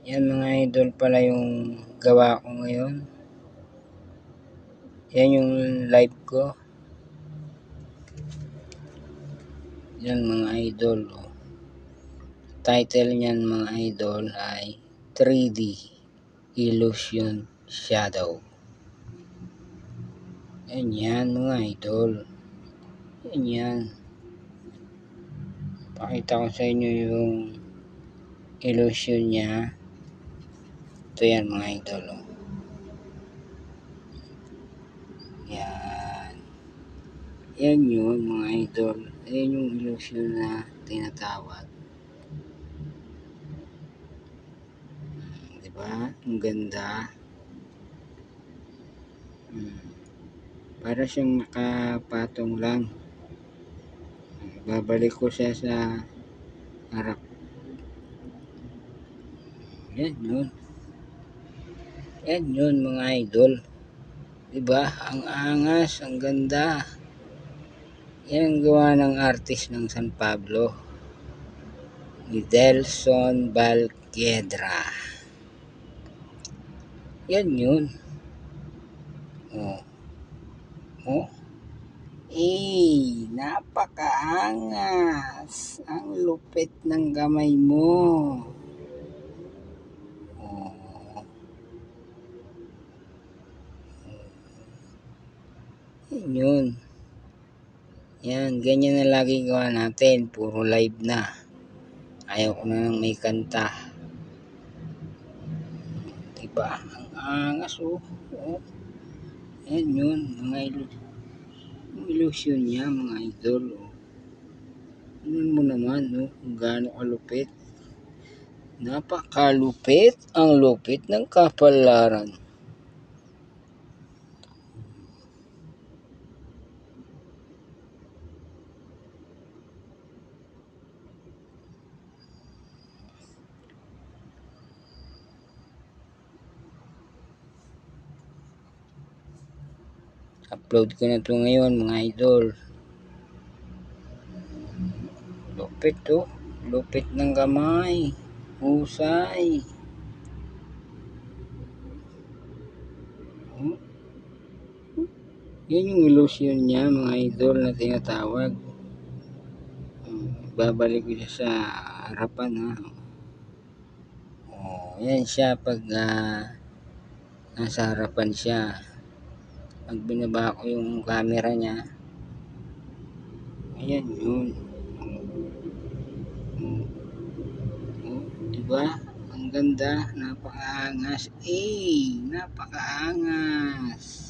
Yan mga idol pala yung gawa ko ngayon. Yan yung live ko. Yan mga idol. Title niyan mga idol ay 3D Illusion Shadow. Yan mga idol. Yan. Pakita ko sa inyo yung illusion niya. Ito yan mga idol. Yan. Yan yun mga idol. Yan yung illusion na tinatawag. Diba? Ang ganda. Para siyang nakapatong lang. Babalik ko siya sa harap. Yan yun. Yan yun mga idol. Diba? Ang angas, ang ganda. Yan ang gawa ng artist ng San Pablo. Ni Delson Balquedra. Yan yun. Napakaangas. Ang lupit ng gamay mo. Yan yun. Yan, ganyan na lagi gawa natin. Puro live na. Ayaw ko na nang may kanta. Diba? Ang angas Yan yun, mga illusion niya mga idol. Tingnan mo naman kung gaano kalupit. Napakalupit. Ang lupit ng kapalaran. Upload ko na ito ngayon mga idol. Lupit lupit ng gamay. Husay. Yan yung illusion niya mga idol na tinatawag. Babalik ko siya sa harapan yan siya pag nasa harapan siya. Pag binaba ko yung camera niya, ayan yun. Diba? Ang ganda, napakaangas. Napakaangas.